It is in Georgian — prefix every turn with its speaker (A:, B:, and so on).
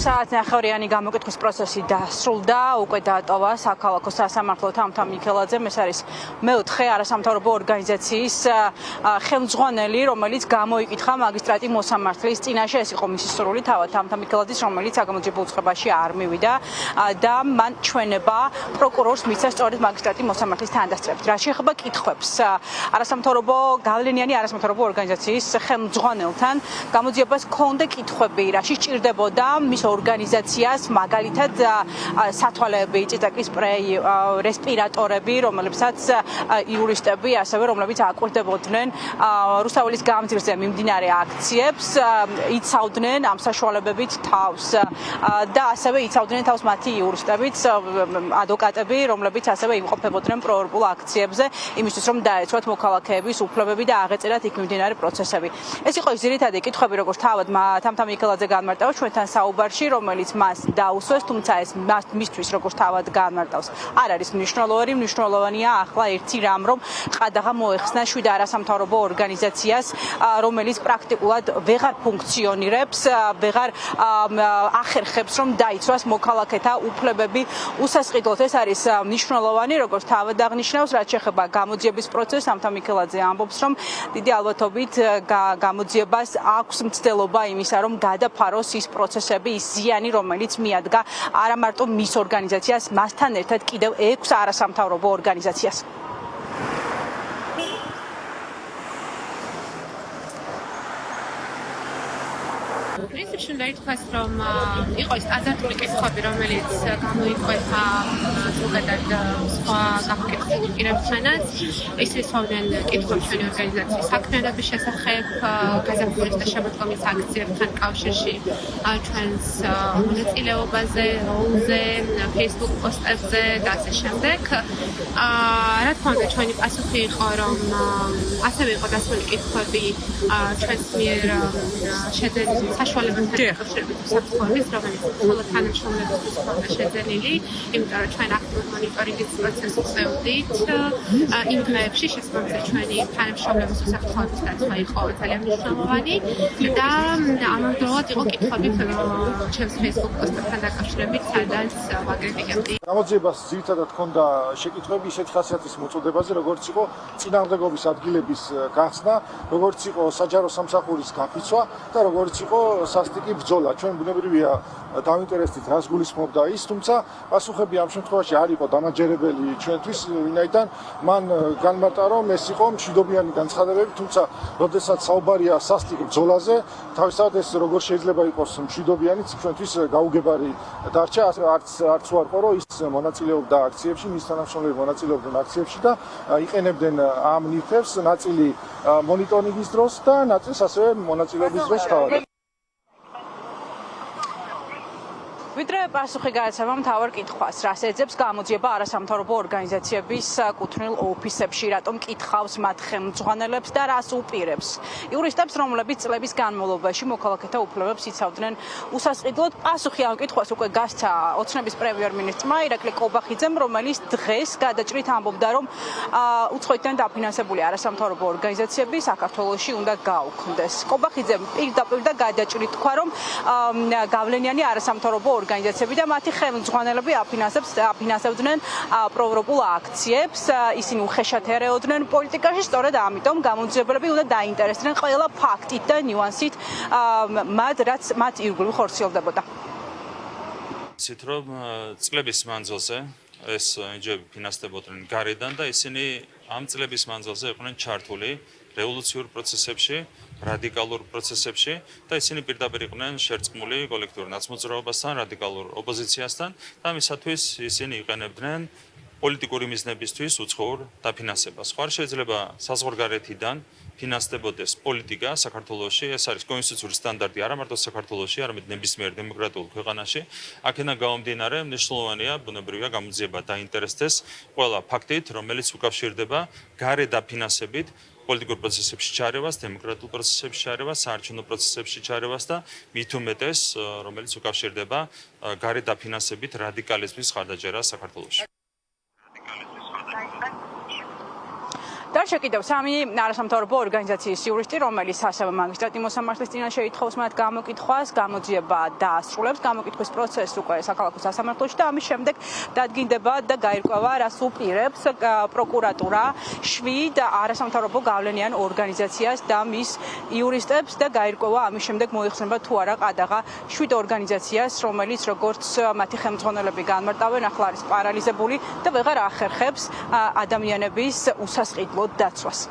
A: საათნახევრიანი გამოკითხვის პროცესი დასრულდა, უკვე დაატოვა საქალაქო სასამართლო თამთა მიქელაძემ. ეს არის მეოთხე არასამთავრობო ორგანიზაციის ხელმძღვანელი, რომელიც გამოიკითხა მაგისტრატი მოსამართლის წინაშე. ეს იყო მისი სრული თავად თამთა მიქელაძის, რომელიც საგამოძიებო უწყებაში არ მივიდა და მან ჩვენება პროკურორს მისცა სწორედ მაგისტრატი მოსამართლის თანდასწრებით. რა შეეხება კითხვებს არასამთავრობო გავლენიანი არასამთავრობო ორგანიზაციის ხელმძღვანელთან, გამოძიებას ჰქონდა კითხვები, რაში სჭირდებოდა მის ორგანიზაციას, მაგალითად სათვალეები, წიწაკის სპრეი, რესპირატორები, რომლებსაც იურისტები, ასევე რომლებიც აკვირდებოდნენ რუსთაველის გამზირზე მიმდინარე აქციებს, იცავდნენ ამ საშუალებებით თავს და ასევე იცავდნენ თავს მათი იურისტებიც, ადვოკატები, რომლებიც ასევე იმყოფებოდნენ პროევროპულ აქციებზე, იმისთვის რომ დაეცვათ მოქალაქეების უფლებები და აღეწერათ იქ მიმდინარე პროცესები. ეს იყო ის ძირითადი კითხვები, როგორც თავად თამთა მიქელაძე განმარტავა ჩვენთან საუბარში, რომელიც მას დაუსვეს, თუმცა ეს მისთვის როგორც თავად განმარტავს, არ არის მნიშვნელოვანია ახლა ერთი რამ, რომ ყადაღა მოეხსნა 7 არასამთავრობო ორგანიზაციას, რომელიც პრაქტიკულად ვეღარ ფუნქციონირებს, ვეღარ ახერხებს, რომ დაიცვას მოქალაქეთა უფლებები უსასყიდლოდ. ეს არის მნიშვნელოვანი, როგორც თავად აღნიშნავს, რაც შეეხება გამოძიების პროცესს. თამთა მიქელაძე ამბობს, რომ დიდი ალბათობით გამოძიებას აქვს მცდელობა იმისა, რომ გადაფაროს ის პროცესები, ის ზიანი, რომელიც მიადგა არა მარტო მის ორგანიზაციას, მასთან ერთად კიდევ 6 არასამთავრობო ორგანიზაციას.
B: პრინციპში უნდა ითქვას, რომ იყო ის სტანდარტული კითხვები, რომელიც გამოიკვეთა ზოგადად სხვა გამოკითხულ პირებთანაც. ისინი სწავლდნენ კითხვებს ჩვენი ორგანიზაციის საქმიანობის შესახებ, გაზაფხულის და შემოდგომის აქციებთან კავშირში, ჩვენს მონაწილეობაზე, როლზე, Facebook პოსტებზე და ასე შემდეგ. რა თქმა უნდა, ჩვენი პასუხი იყო, რომ ასევე იყო დასმული კითხვები ჩვენს მიერ შეძენილი საშუალებებთან დაკავშირებით უსაფრთხოების, რომელიც მხოლოდ თანამშრომლებისთვის ჰქონდა შეძენილი, იმიტომ რომ ჩვენ აქტიურ მონიტორინგის პროცესს ვწევდით იმ დღეებში, შესაბამისად ჩვენი თანამშრომლების უსაფრთხოების დაცვა იყო ძალიან მნიშვნელოვანი და ამავდროულად იყო კითხვები ჩემს Facebook პოსტებთან დაკავშირებით, სადაც ვაკრიტიკებდი.
C: გამოძიებას ძირითადად ჰქონდა შეკითხვები ისეთ ხასიათის მოწოდებაზე, როგორც იყო წინააღმდეგობის ადგილების გახსნა, როგორც იყო საჯარო სამსახურის გაფიცვა და როგორც იყო სასტიკი ბრძოლა. ჩვენ ბუნებრივია დავინტერესდით, რას გულისხმობდა ის, თუმცა პასუხები ამ შემთხვევაში არ იყო დამაჯერებელი ჩვენთვის, ვინაიდან მან განმარტა, რომ ეს იყო მშვიდობიანი განცხადებები, თუმცა როდესაც საუბარია სასტიკ ბრძოლაზე, თავისთავად ეს როგორ შეიძლება იყოს მშვიდობიანი, ჩვენთვის გაუგებარი დარჩა, არც უარყო, რომ ის მონაწილეობდა აქციებში, მის თანამშრომლები მონაწილეობდნენ აქციებში და იყენებდნენ ამ ნივთებს, ნაწილი მონიტორინგის დროს და ნაწილს ასევე მონაწილეობის დროს თავად.
A: ვიდრე პასუხი გაეცემა მთავარ კითხვას, რას ეძებს გამოძიება არასამთავრობო ორგანიზაციების კუთვნილ ოფისებში, რატომ კითხავს მათ ხელმძღვანელებს და რას უპირებს. იურისტებს, რომლებიც წლების განმავლობაში მოქალაქეთა უფლებებს იცავდნენ უსასყიდლოდ, პასუხი ამ კითხვას უკვე გასცა ოცნების პრემიერ-მინისტრმა ირაკლი კობახიძემ, რომელიც დღეს გადაჭრით ამბობდა, რომ უცხოეთიდან დაფინანსებული არასამთავრობო ორგანიზაციები საქართველოში უნდა გაუქმდეს. კობახიძემ პირდაპირ და გადაჭრით თქვა, რომ გავლენიანი არასამთავრობო ორგანიზაციები და მათი ხელმძღვანელები აფინანსებდნენ პროევროპულ აქციებს, ისინი უხეშად ერეოდნენ პოლიტიკაში, სწორედ ამიტომ გამოძიებელები უნდა დაინტერესდნენ ყველა ფაქტით და ნიუანსით, რაც მათ ირგვლივ ხორციელდებოდა.
D: ისეთ რომ წლების მანძილზე ეს ინჯები ფინანსდებოდნენ გარედან და ისინი ამ წლების მანძილზე იყვნენ ჩართული რევოლუციურ პროცესებში, რადიკალურ პროცესებში და ისინი პირდაპირ იყვნენ შერწყმული კოლექტიურ ნაცმოძრაობასთან, რადიკალურ ოპოზიციასთან და მისათვის ისინი იყენებდნენ პოლიტიკური მიზნებისთვის უცხოურ დაფინანსებას. ხო არ შეიძლება საზღვარგარეთიდან ფინანსდებოდეს პოლიტიკა საქართველოში, ეს არის კონსტიტუციური სტანდარტი არა მარტო საქართველოში, არამედ ნებისმიერ დემოკრატიულ ქვეყანაში. აქედან გამომდინარე, მნიშვნელოვანია, ბუნებრივია გამოძიება დაინტერესდეს ყველა ფაქტით, რომელიც უკავშირდება გარე დაფინანსებით პოლიტიკურ პროცესებში ჩარევას, დემოკრატიულ პროცესებში ჩარევას, საარჩევნო პროცესებში ჩარევას და მით უმეტეს, რომელიც უკავშირდება გარე დაფინანსებით რადიკალიზმის ხარდაჭერას საქართველოში.
A: და მაშინ კიდევ სამი არასამთავრობო ორგანიზაციის იურისტი, რომელიც ასევე მაგისტრატი მოსამართლის წინაშე ითხოვს მათ გამოკითხვას, გამოძიება დაასრულებს გამოკითხვის პროცესს უკვე საქალაქო სასამართლოში და ამის შემდეგ დადგინდება და გაირკვევა, რას უპირებს პროკურატურა 7 არასამთავრობო გავლენიან ორგანიზაციას და მის იურისტებს და გაირკვევა ამის შემდეგ მოიხსნება თუ არა ყადაღა 7 ორგანიზაციას, რომელიც როგორც მათი ხელმძღვანელები განმარტავენ, ახლა არის პარალიზებული და ვეღარ ახერხებს ადამიანების უსასყიდლო დაცვას.